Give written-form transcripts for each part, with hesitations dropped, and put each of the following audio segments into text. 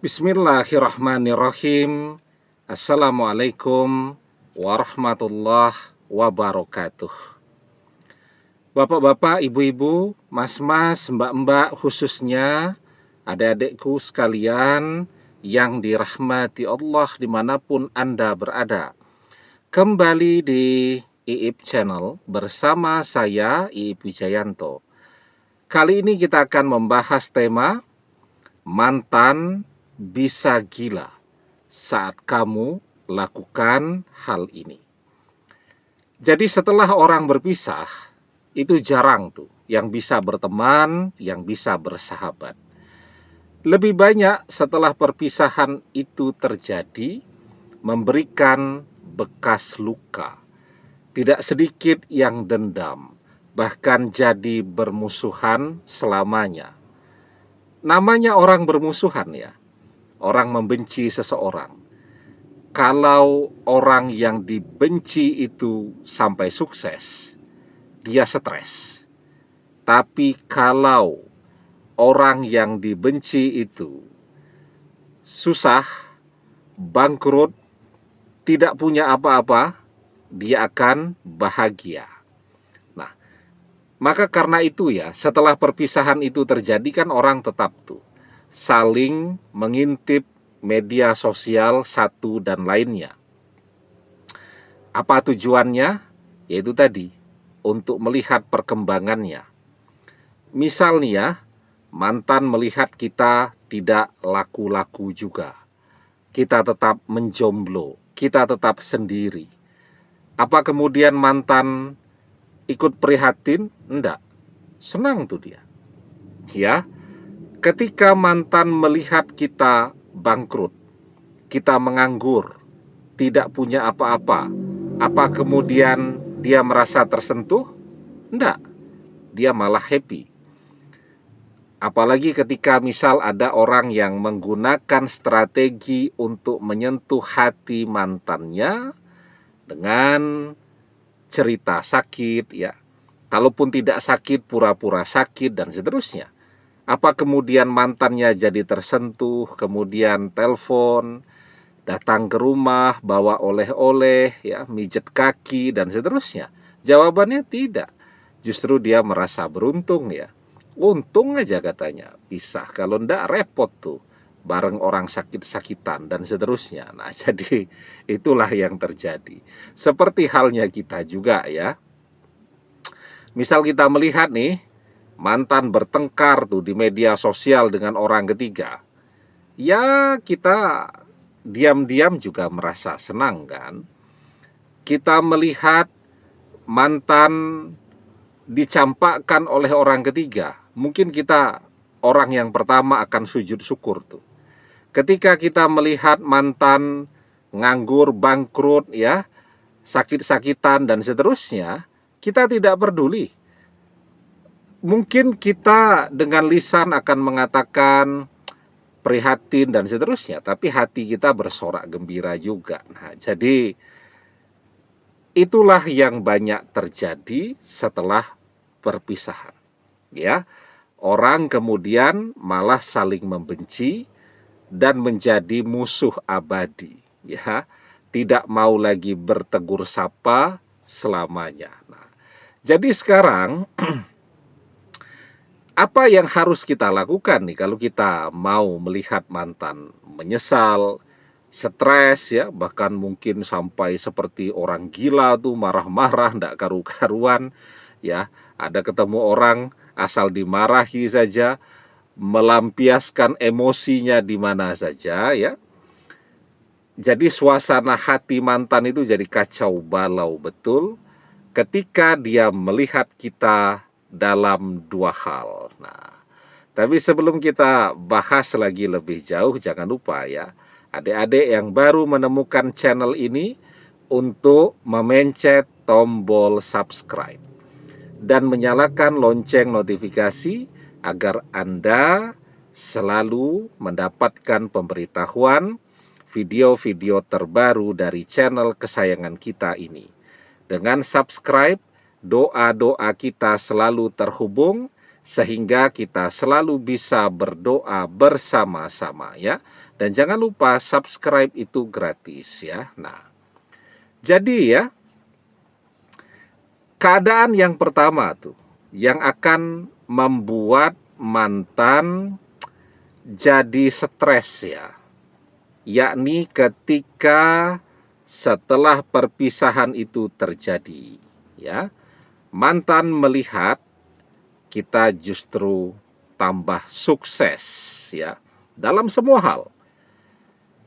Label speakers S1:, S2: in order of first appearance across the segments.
S1: Bismillahirrahmanirrahim. Assalamualaikum warahmatullahi wabarakatuh. Bapak-bapak, ibu-ibu, mas-mas, mbak-mbak, khususnya adik-adikku sekalian yang dirahmati Allah dimanapun Anda berada. Kembali di IIP Channel bersama saya, IIP Wijayanto. Kali ini kita akan membahas tema mantan bisa gila saat kamu lakukan hal ini. Jadi setelah orang berpisah, itu jarang tuh yang bisa berteman, yang bisa bersahabat. Lebih banyak setelah perpisahan itu terjadi, memberikan bekas luka. Tidak sedikit yang dendam, bahkan jadi bermusuhan selamanya. Namanya orang bermusuhan ya. Orang membenci seseorang. Kalau orang yang dibenci itu sampai sukses, dia stres. Tapi kalau orang yang dibenci itu susah, bangkrut, tidak punya apa-apa, dia akan bahagia. Nah, maka karena itu ya, setelah perpisahan itu terjadi kan orang tetap tuh saling mengintip media sosial satu dan lainnya. Apa tujuannya? Yaitu tadi, untuk melihat perkembangannya. Misalnya, mantan melihat kita tidak laku-laku juga. Kita tetap menjomblo, kita tetap sendiri. Apa kemudian mantan ikut prihatin? Enggak. Senang tuh dia. Ya, ketika mantan melihat kita bangkrut, kita menganggur, tidak punya apa-apa, apa kemudian dia merasa tersentuh? Enggak. Dia malah happy. Apalagi ketika misal ada orang yang menggunakan strategi untuk menyentuh hati mantannya dengan cerita sakit ya. Kalaupun tidak sakit, pura-pura sakit dan seterusnya. Apa kemudian mantannya jadi tersentuh, kemudian telepon, datang ke rumah, bawa oleh-oleh, ya, mijet kaki dan seterusnya? Jawabannya tidak. Justru dia merasa beruntung ya. Untung aja katanya, pisah. Kalau ndak repot tuh, bareng orang sakit-sakitan dan seterusnya. Nah, jadi itulah yang terjadi. Seperti halnya kita juga ya. Misal kita melihat nih, mantan bertengkar tuh di media sosial dengan orang ketiga. Ya, kita diam-diam juga merasa senang kan. Kita melihat mantan dicampakkan oleh orang ketiga, mungkin kita orang yang pertama akan sujud syukur tuh. Ketika kita melihat mantan nganggur, bangkrut ya, sakit-sakitan dan seterusnya, kita tidak peduli. Mungkin kita dengan lisan akan mengatakan prihatin dan seterusnya, tapi hati kita bersorak gembira juga. Nah, jadi itulah yang banyak terjadi setelah perpisahan. Ya, orang kemudian malah saling membenci dan menjadi musuh abadi. Ya, tidak mau lagi bertegur sapa selamanya. Nah, jadi sekarang apa yang harus kita lakukan nih kalau kita mau melihat mantan menyesal, stres ya, bahkan mungkin sampai seperti orang gila tuh marah-marah, ndak karu-karuan ya. Ada ketemu orang asal dimarahi saja, melampiaskan emosinya di mana saja ya. Jadi suasana hati mantan itu jadi kacau balau betul ketika dia melihat kita dalam dua hal. Nah, tapi sebelum kita bahas lagi lebih jauh, jangan lupa ya, adik-adik yang baru menemukan channel ini untuk memencet tombol subscribe dan menyalakan lonceng notifikasi agar Anda selalu mendapatkan pemberitahuan video-video terbaru dari channel kesayangan kita ini. Dengan subscribe, doa-doa kita selalu terhubung sehingga kita selalu bisa berdoa bersama-sama ya. Dan jangan lupa subscribe itu gratis ya. Nah, jadi ya, keadaan yang pertama tuh yang akan membuat mantan jadi stres ya, yakni ketika setelah perpisahan itu terjadi ya, mantan melihat kita justru tambah sukses ya dalam semua hal.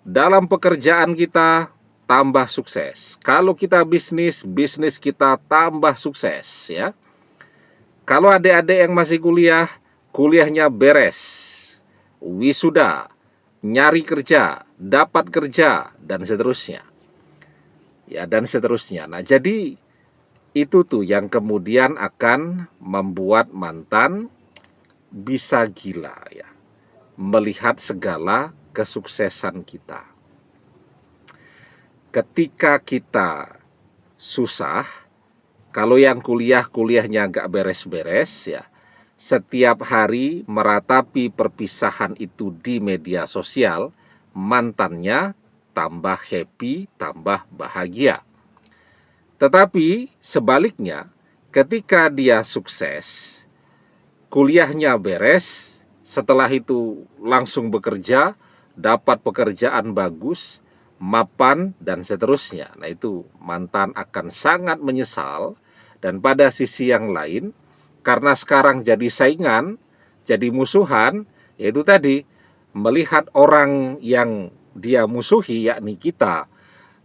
S1: Dalam pekerjaan kita tambah sukses. Kalau kita bisnis, bisnis kita tambah sukses ya. Kalau adik-adik yang masih kuliah, kuliahnya beres, wisuda, nyari kerja, dapat kerja, dan seterusnya. Ya, dan seterusnya. Nah, jadi itu tuh yang kemudian akan membuat mantan bisa gila ya, melihat segala kesuksesan kita. Ketika kita susah, kalau yang kuliahnya nggak beres-beres ya, setiap hari meratapi perpisahan itu di media sosial, mantannya tambah happy, tambah bahagia. Tetapi sebaliknya, ketika dia sukses, kuliahnya beres, setelah itu langsung bekerja, dapat pekerjaan bagus, mapan, dan seterusnya. Nah, itu mantan akan sangat menyesal. Dan pada sisi yang lain, karena sekarang jadi saingan, jadi musuhan, yaitu tadi, melihat orang yang dia musuhi, yakni kita,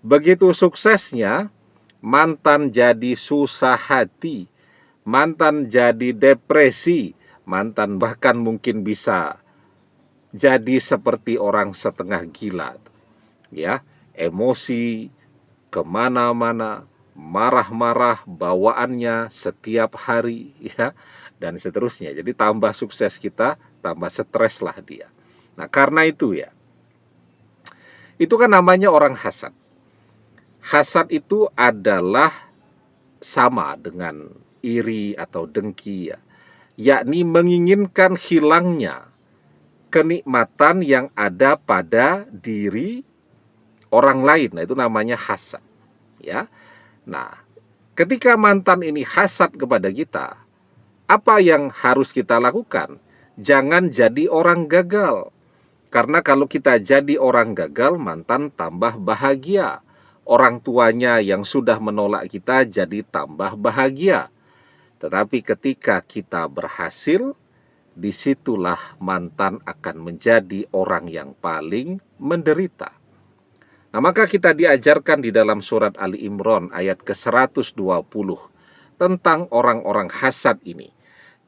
S1: begitu suksesnya, mantan jadi susah hati, mantan jadi depresi, mantan bahkan mungkin bisa jadi seperti orang setengah gila ya, emosi kemana-mana, marah-marah bawaannya setiap hari ya, dan seterusnya. Jadi tambah sukses kita, tambah stres lah dia. Nah, karena itu ya, itu kan namanya orang hasad. Hasad itu adalah sama dengan iri atau dengki ya, yakni menginginkan hilangnya kenikmatan yang ada pada diri orang lain. Nah, itu namanya hasad ya. Nah, ketika mantan ini hasad kepada kita, apa yang harus kita lakukan? Jangan jadi orang gagal. Karena kalau kita jadi orang gagal, mantan tambah bahagia. Orang tuanya yang sudah menolak kita jadi tambah bahagia. Tetapi ketika kita berhasil, disitulah mantan akan menjadi orang yang paling menderita. Nah, maka kita diajarkan di dalam surat Ali Imran ayat ke-120 tentang orang-orang hasad ini.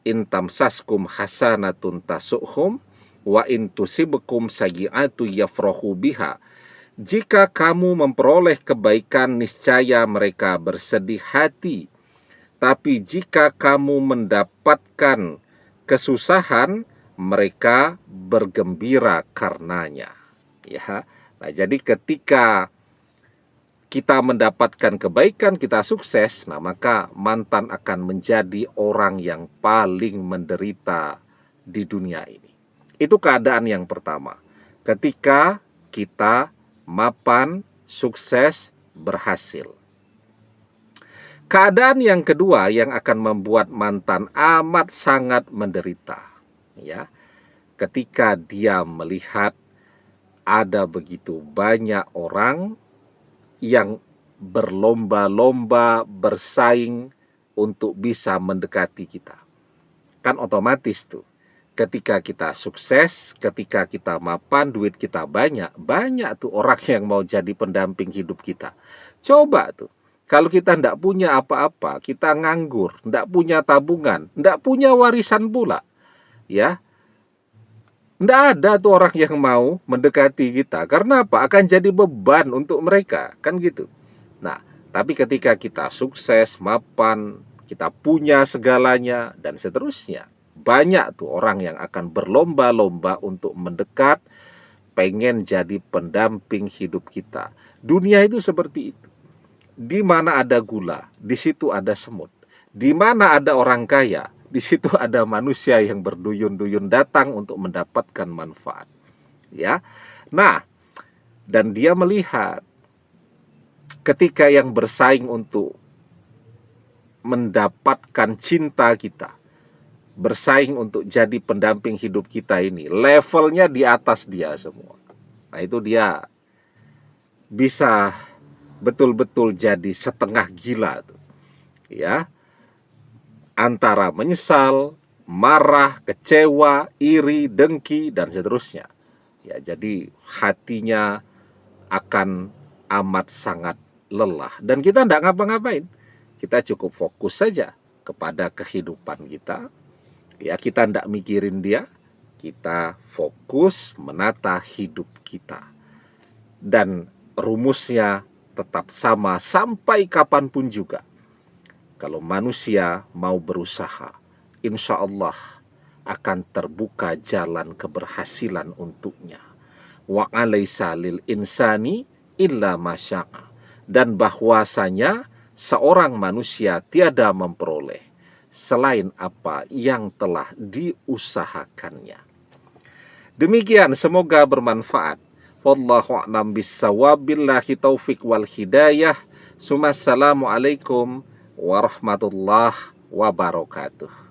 S1: In tamsaskum hasanatun tasukhum wa in tusibkum sayyi'atu yafrahu biha. Jika kamu memperoleh kebaikan, niscaya mereka bersedih hati. Tapi jika kamu mendapatkan kesusahan, mereka bergembira karenanya. Ya. Nah, jadi ketika kita mendapatkan kebaikan, kita sukses, nah maka mantan akan menjadi orang yang paling menderita di dunia ini. Itu keadaan yang pertama. Ketika kita mapan, sukses, berhasil. Keadaan yang kedua yang akan membuat mantan amat sangat menderita, ya, ketika dia melihat ada begitu banyak orang yang berlomba-lomba bersaing untuk bisa mendekati kita. Kan otomatis tuh, ketika kita sukses, ketika kita mapan, duit kita banyak, banyak tuh orang yang mau jadi pendamping hidup kita. Coba tuh, kalau kita ndak punya apa-apa, kita nganggur, ndak punya tabungan, ndak punya warisan pula, ya, ndak ada tuh orang yang mau mendekati kita. Karena apa? Akan jadi beban untuk mereka, kan gitu. Nah, tapi ketika kita sukses, mapan, kita punya segalanya, dan seterusnya, banyak tuh orang yang akan berlomba-lomba untuk mendekat, pengen jadi pendamping hidup kita. Dunia itu seperti itu. Di mana ada gula, di situ ada semut. Di mana ada orang kaya, di situ ada manusia yang berduyun-duyun datang untuk mendapatkan manfaat. Ya. Nah, dan dia melihat ketika yang bersaing untuk mendapatkan cinta kita, bersaing untuk jadi pendamping hidup kita ini, levelnya di atas dia semua. Nah, itu dia bisa betul-betul jadi setengah gila tuh. Ya, antara menyesal, marah, kecewa, iri, dengki, dan seterusnya. Ya, jadi hatinya akan amat sangat lelah. Dan kita tidak ngapa-ngapain. Kita cukup fokus saja kepada kehidupan kita. Ya, kita tidak mikirin dia. Kita fokus menata hidup kita. Dan rumusnya tetap sama sampai kapanpun juga. Kalau manusia mau berusaha, insya Allah akan terbuka jalan keberhasilan untuknya. Wa alaysa lil insani illa masya'a. Dan bahwasanya seorang manusia tiada memperoleh selain apa yang telah diusahakannya. Demikian, semoga bermanfaat. Wallahu a'lam bissawab, billahi taufik wal hidayah. Assalamualaikum warahmatullahi wabarakatuh.